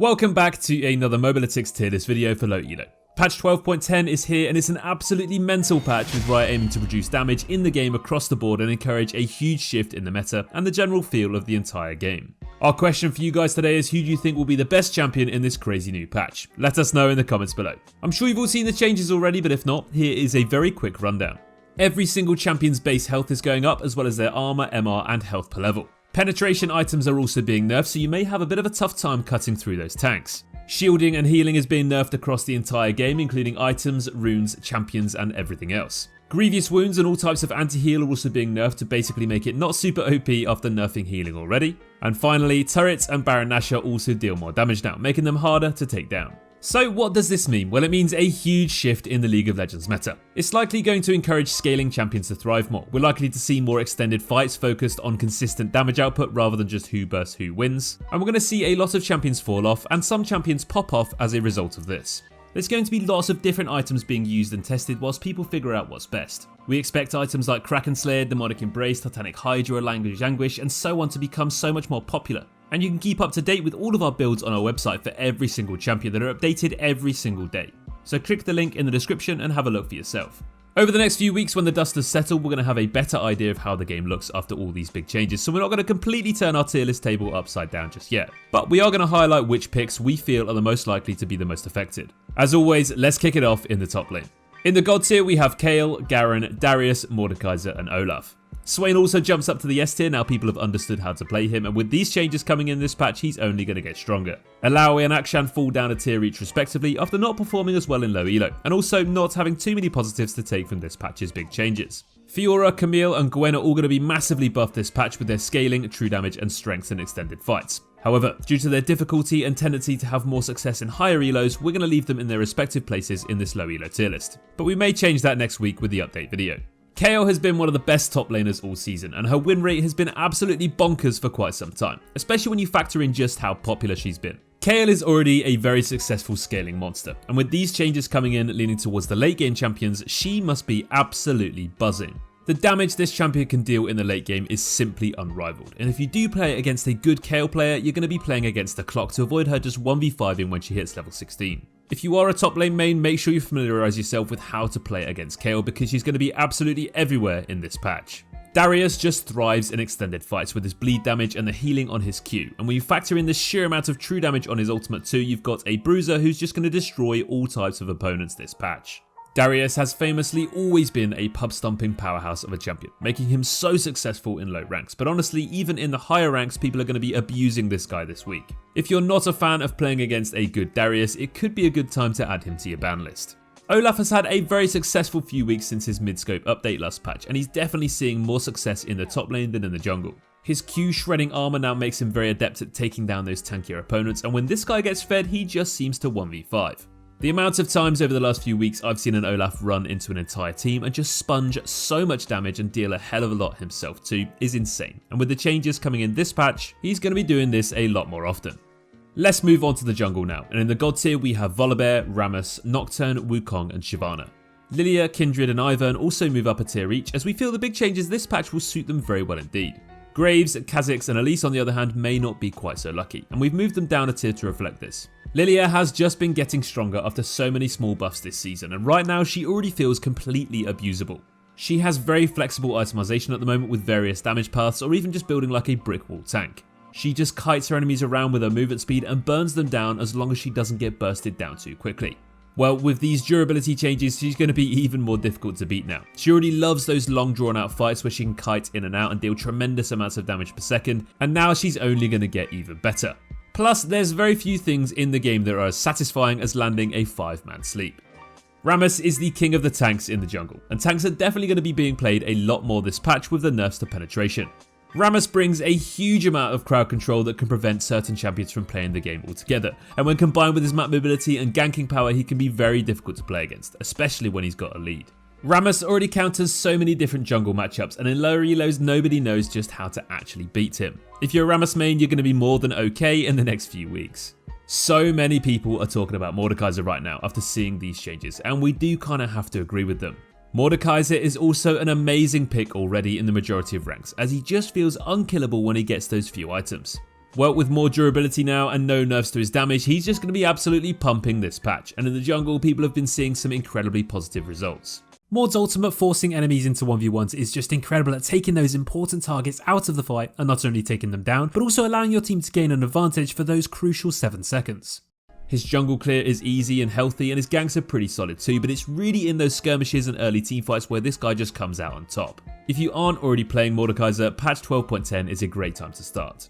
Welcome back to another Mobalytics tier list video for Low-Elo. Patch 12.10 is here and it's an absolutely mental patch with Riot aiming to reduce damage in the game across the board and encourage a huge shift in the meta and the general feel of the entire game. Our question for you guys today is, who do you think will be the best champion in this crazy new patch? Let us know in the comments below. I'm sure you've all seen the changes already, but if not, here is a very quick rundown. Every single champion's base health is going up, as well as their armor, MR and health per level. Penetration items are also being nerfed, so you may have a bit of a tough time cutting through those tanks. Shielding and healing is being nerfed across the entire game, including items, runes, champions and everything else. Grievous wounds and all types of anti-heal are also being nerfed to basically make it not super OP after nerfing healing already. And finally, turrets and Baron Nashor also deal more damage now, making them harder to take down. So what does this mean? Well, it means a huge shift in the League of Legends meta. It's likely going to encourage scaling champions to thrive more. We're likely to see more extended fights focused on consistent damage output rather than just who bursts who wins. And we're going to see a lot of champions fall off and some champions pop off as a result of this. There's going to be lots of different items being used and tested whilst people figure out what's best. We expect items like Kraken Slayer, Demonic Embrace, Titanic Hydra, Language Anguish and so on to become so much more popular. And you can keep up to date with all of our builds on our website for every single champion that are updated every single day. So click the link in the description and have a look for yourself. Over the next few weeks when the dust has settled, we're going to have a better idea of how the game looks after all these big changes, so we're not going to completely turn our tier list table upside down just yet. But we are going to highlight which picks we feel are the most likely to be the most affected. As always, let's kick it off in the top lane. In the God tier we have Kayle, Garen, Darius, Mordekaiser and Olaf. Swain also jumps up to the S tier now people have understood how to play him, and with these changes coming in this patch he's only going to get stronger. Alawi and Akshan fall down a tier each respectively after not performing as well in low elo, and also not having too many positives to take from this patch's big changes. Fiora, Camille and Gwen are all going to be massively buffed this patch with their scaling, true damage and strengths in extended fights. However, due to their difficulty and tendency to have more success in higher elos, we're going to leave them in their respective places in this low elo tier list. But we may change that next week with the update video. Kayle has been one of the best top laners all season, and her win rate has been absolutely bonkers for quite some time, especially when you factor in just how popular she's been. Kayle is already a very successful scaling monster, and with these changes coming in leaning towards the late game champions, she must be absolutely buzzing. The damage this champion can deal in the late game is simply unrivaled, and if you do play against a good Kayle player, you're going to be playing against the clock to avoid her just 1v5ing when she hits level 16. If you are a top lane main, make sure you familiarise yourself with how to play against Kayle because she's going to be absolutely everywhere in this patch. Darius just thrives in extended fights with his bleed damage and the healing on his Q, and when you factor in the sheer amount of true damage on his ultimate too, you've got a bruiser who's just going to destroy all types of opponents this patch. Darius has famously always been a pub stomping powerhouse of a champion, making him so successful in low ranks, but honestly even in the higher ranks people are going to be abusing this guy this week. If you're not a fan of playing against a good Darius, it could be a good time to add him to your ban list. Olaf has had a very successful few weeks since his mid-scope update last patch, and he's definitely seeing more success in the top lane than in the jungle. His Q shredding armor now makes him very adept at taking down those tankier opponents, and when this guy gets fed he just seems to 1v5. The amount of times over the last few weeks I've seen an Olaf run into an entire team and just sponge so much damage and deal a hell of a lot himself too is insane, and with the changes coming in this patch, he's going to be doing this a lot more often. Let's move on to the jungle now, and in the God tier we have Volibear, Rammus, Nocturne, Wukong and Shyvana. Lillia, Kindred and Ivern also move up a tier each, as we feel the big changes this patch will suit them very well indeed. Graves, Kha'Zix and Elise on the other hand may not be quite so lucky, and we've moved them down a tier to reflect this. Lillia has just been getting stronger after so many small buffs this season, and right now she already feels completely abusable. She has very flexible itemization at the moment with various damage paths or even just building like a brick wall tank. She just kites her enemies around with her movement speed and burns them down as long as she doesn't get bursted down too quickly. Well, with these durability changes, she's going to be even more difficult to beat now. She already loves those long drawn out fights where she can kite in and out and deal tremendous amounts of damage per second, and now she's only going to get even better. Plus, there's very few things in the game that are as satisfying as landing a 5-man sleep. Rammus is the king of the tanks in the jungle, and tanks are definitely going to be being played a lot more this patch with the nerfs to penetration. Rammus brings a huge amount of crowd control that can prevent certain champions from playing the game altogether, and when combined with his map mobility and ganking power he can be very difficult to play against, especially when he's got a lead. Rammus already counters so many different jungle matchups, and in lower elos nobody knows just how to actually beat him. If you're a Rammus main you're going to be more than okay in the next few weeks. So many people are talking about Mordekaiser right now after seeing these changes, and we do kind of have to agree with them. Mordekaiser is also an amazing pick already in the majority of ranks, as he just feels unkillable when he gets those few items. Well, with more durability now and no nerfs to his damage, he's just going to be absolutely pumping this patch, and in the jungle people have been seeing some incredibly positive results. Mord's ultimate forcing enemies into 1v1s is just incredible at taking those important targets out of the fight and not only taking them down, but also allowing your team to gain an advantage for those crucial 7 seconds. His jungle clear is easy and healthy and his ganks are pretty solid too, but it's really in those skirmishes and early teamfights where this guy just comes out on top. If you aren't already playing Mordekaiser, patch 12.10 is a great time to start.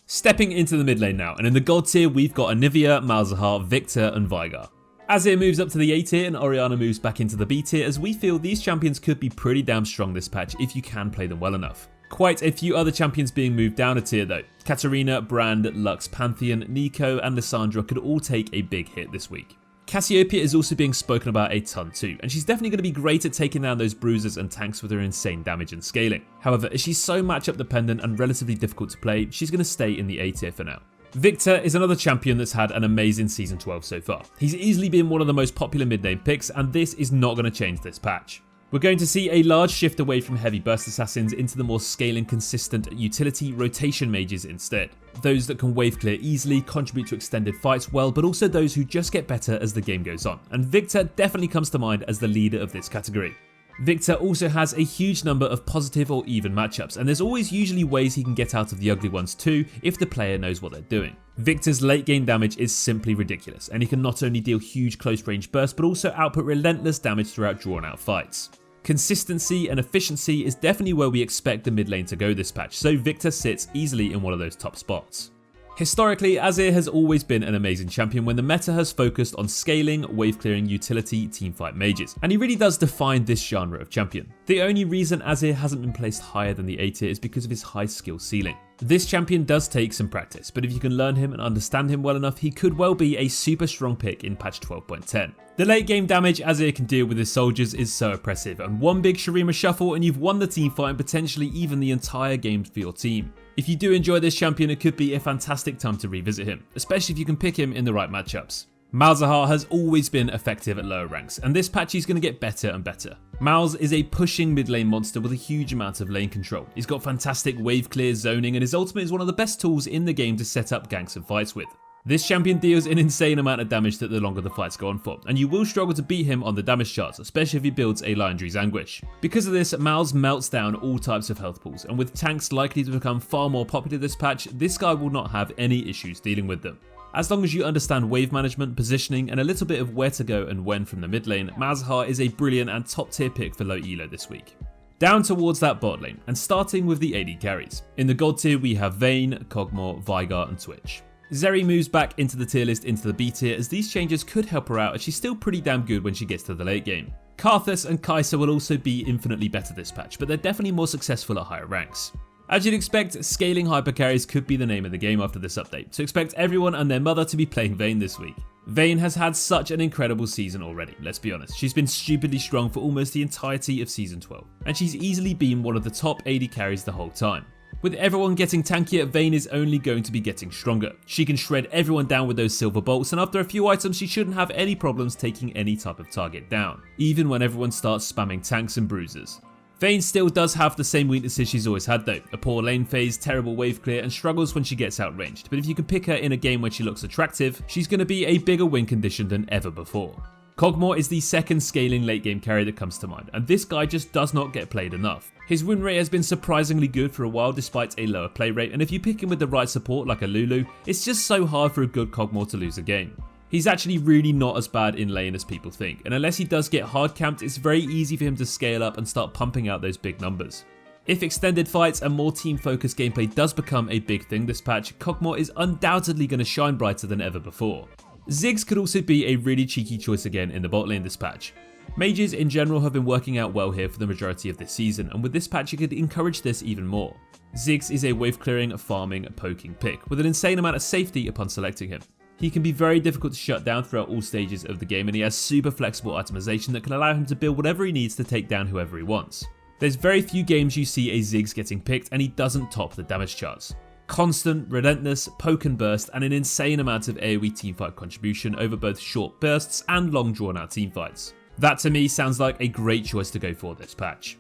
Stepping into the mid lane now, and in the gold tier we've got Anivia, Malzahar, Viktor and Veigar. Azir moves up to the A tier and Orianna moves back into the B tier, as we feel these champions could be pretty damn strong this patch if you can play them well enough. Quite a few other champions being moved down a tier though. Katarina, Brand, Lux, Pantheon, Nico and Lissandra could all take a big hit this week. Cassiopeia is also being spoken about a ton too, and she's definitely going to be great at taking down those bruisers and tanks with her insane damage and scaling. However, as she's so matchup dependent and relatively difficult to play, she's going to stay in the A tier for now. Viktor is another champion that's had an amazing season 12 so far. He's easily been one of the most popular mid-lane picks, and this is not going to change this patch. We're going to see a large shift away from heavy burst assassins into the more scaling consistent utility rotation mages instead. Those that can wave clear easily, contribute to extended fights well, but also those who just get better as the game goes on, and Viktor definitely comes to mind as the leader of this category. Viktor also has a huge number of positive or even matchups, and there's always usually ways he can get out of the ugly ones too if the player knows what they're doing. Viktor's late game damage is simply ridiculous, and he can not only deal huge close range bursts but also output relentless damage throughout drawn out fights. Consistency and efficiency is definitely where we expect the mid lane to go this patch, so Viktor sits easily in one of those top spots. Historically, Azir has always been an amazing champion when the meta has focused on scaling, wave clearing, utility, teamfight mages, and he really does define this genre of champion. The only reason Azir hasn't been placed higher than the A tier is because of his high skill ceiling. This champion does take some practice, but if you can learn him and understand him well enough, he could well be a super strong pick in patch 12.10. The late game damage Azir can deal with his soldiers is so oppressive, and one big Shurima shuffle and you've won the teamfight and potentially even the entire game for your team. If you do enjoy this champion, it could be a fantastic time to revisit him, especially if you can pick him in the right matchups. Malzahar has always been effective at lower ranks, and this patch he's going to get better and better. Malz is a pushing mid lane monster with a huge amount of lane control. He's got fantastic wave clear zoning, and his ultimate is one of the best tools in the game to set up ganks and fights with. This champion deals an insane amount of damage the longer the fights go on for, and you will struggle to beat him on the damage charts, especially if he builds a Liandry's Anguish. Because of this, Malz melts down all types of health pools, and with tanks likely to become far more popular this patch, this guy will not have any issues dealing with them. As long as you understand wave management, positioning, and a little bit of where to go and when from the mid lane, Malzahar is a brilliant and top tier pick for low elo this week. Down towards that bot lane, and starting with the AD carries. In the gold tier we have Vayne, Kog'Maw, Veigar and Twitch. Zeri moves back into the tier list into the B tier, as these changes could help her out as she's still pretty damn good when she gets to the late game. Karthus and Kai'Sa will also be infinitely better this patch, but they're definitely more successful at higher ranks. As you'd expect, scaling hypercarries could be the name of the game after this update, so expect everyone and their mother to be playing Vayne this week. Vayne has had such an incredible season already, let's be honest. She's been stupidly strong for almost the entirety of season 12, and she's easily been one of the top AD carries the whole time. With everyone getting tankier, Vayne is only going to be getting stronger. She can shred everyone down with those silver bolts, and after a few items she shouldn't have any problems taking any type of target down, even when everyone starts spamming tanks and bruisers. Vayne still does have the same weaknesses she's always had though, a poor lane phase, terrible wave clear and struggles when she gets outranged, but if you can pick her in a game when she looks attractive, she's going to be a bigger win condition than ever before. Kog'Maw is the second scaling late game carry that comes to mind, and this guy just does not get played enough. His win rate has been surprisingly good for a while despite a lower play rate, and if you pick him with the right support like a Lulu, it's just so hard for a good Kog'Maw to lose a game. He's actually really not as bad in lane as people think, and unless he does get hard camped, it's very easy for him to scale up and start pumping out those big numbers. If extended fights and more team focused gameplay does become a big thing this patch, Kog'Maw is undoubtedly going to shine brighter than ever before. Ziggs could also be a really cheeky choice again in the bot lane this patch. Mages in general have been working out well here for the majority of this season, and with this patch you could encourage this even more. Ziggs is a wave clearing, farming, poking pick, with an insane amount of safety upon selecting him. He can be very difficult to shut down throughout all stages of the game, and he has super flexible itemization that can allow him to build whatever he needs to take down whoever he wants. There's very few games you see a Ziggs getting picked and he doesn't top the damage charts. Constant, relentless, poke and burst, and an insane amount of AoE teamfight contribution over both short bursts and long drawn out teamfights. That to me sounds like a great choice to go for this patch.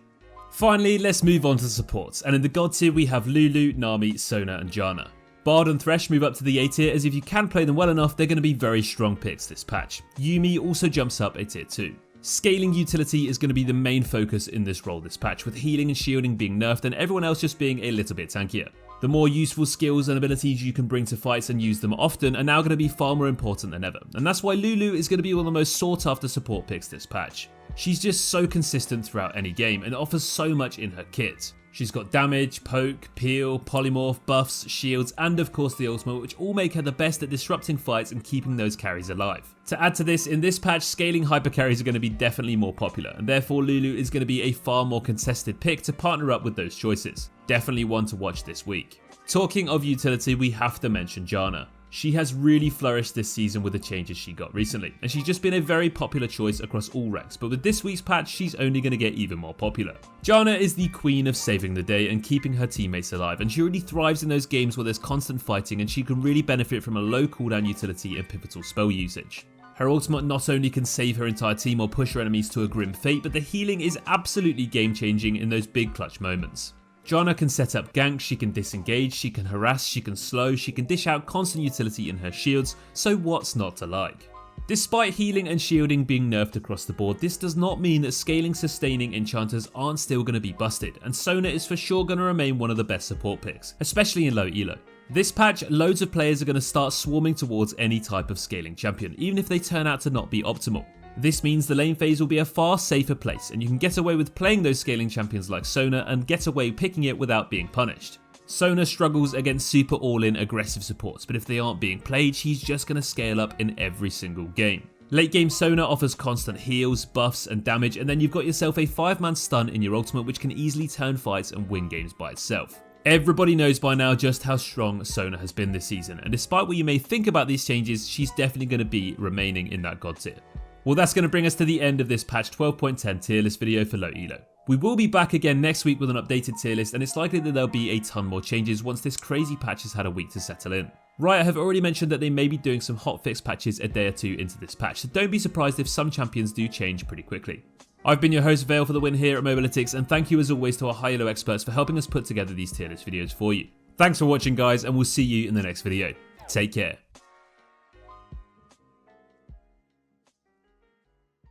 Finally, let's move on to supports, and in the god tier we have Lulu, Nami, Sona and Janna. Bard and Thresh move up to the A tier, as if you can play them well enough, they're going to be very strong picks this patch. Yuumi also jumps up a tier 2. Scaling utility is going to be the main focus in this role this patch, with healing and shielding being nerfed and everyone else just being a little bit tankier. The more useful skills and abilities you can bring to fights and use them often are now going to be far more important than ever, and that's why Lulu is going to be one of the most sought after support picks this patch. She's just so consistent throughout any game and offers so much in her kit. She's got damage, poke, peel, polymorph, buffs, shields, and of course the ultimate, which all make her the best at disrupting fights and keeping those carries alive. To add to this, in this patch, scaling hyper carries are going to be definitely more popular, and therefore Lulu is going to be a far more contested pick to partner up with those choices. Definitely one to watch this week. Talking of utility, we have to mention Janna. She has really flourished this season with the changes she got recently, and she's just been a very popular choice across all ranks, but with this week's patch, she's only going to get even more popular. Janna is the queen of saving the day and keeping her teammates alive, and she really thrives in those games where there's constant fighting and she can really benefit from a low cooldown utility and pivotal spell usage. Her ultimate not only can save her entire team or push her enemies to a grim fate, but the healing is absolutely game changing in those big clutch moments. Janna can set up ganks, she can disengage, she can harass, she can slow, she can dish out constant utility in her shields, so what's not to like? Despite healing and shielding being nerfed across the board, this does not mean that scaling sustaining enchanters aren't still going to be busted, and Sona is for sure going to remain one of the best support picks, especially in low elo. This patch, loads of players are going to start swarming towards any type of scaling champion, even if they turn out to not be optimal. This means the lane phase will be a far safer place, and you can get away with playing those scaling champions like Sona and get away picking it without being punished. Sona struggles against super all-in aggressive supports, but if they aren't being played, she's just going to scale up in every single game. Late game Sona offers constant heals, buffs and damage, and then you've got yourself a 5-man stun in your ultimate which can easily turn fights and win games by itself. Everybody knows by now just how strong Sona has been this season, and despite what you may think about these changes, she's definitely going to be remaining in that god tier. Well, that's going to bring us to the end of this patch 12.10 tier list video for low elo. We will be back again next week with an updated tier list, and it's likely that there'll be a ton more changes once this crazy patch has had a week to settle in. Riot have already mentioned that they may be doing some hotfix patches a day or two into this patch, so don't be surprised if some champions do change pretty quickly. I've been your host Vale for the win here at Mobalytics, and thank you as always to our High-ELO experts for helping us put together these tier list videos for you. Thanks for watching guys, and we'll see you in the next video. Take care.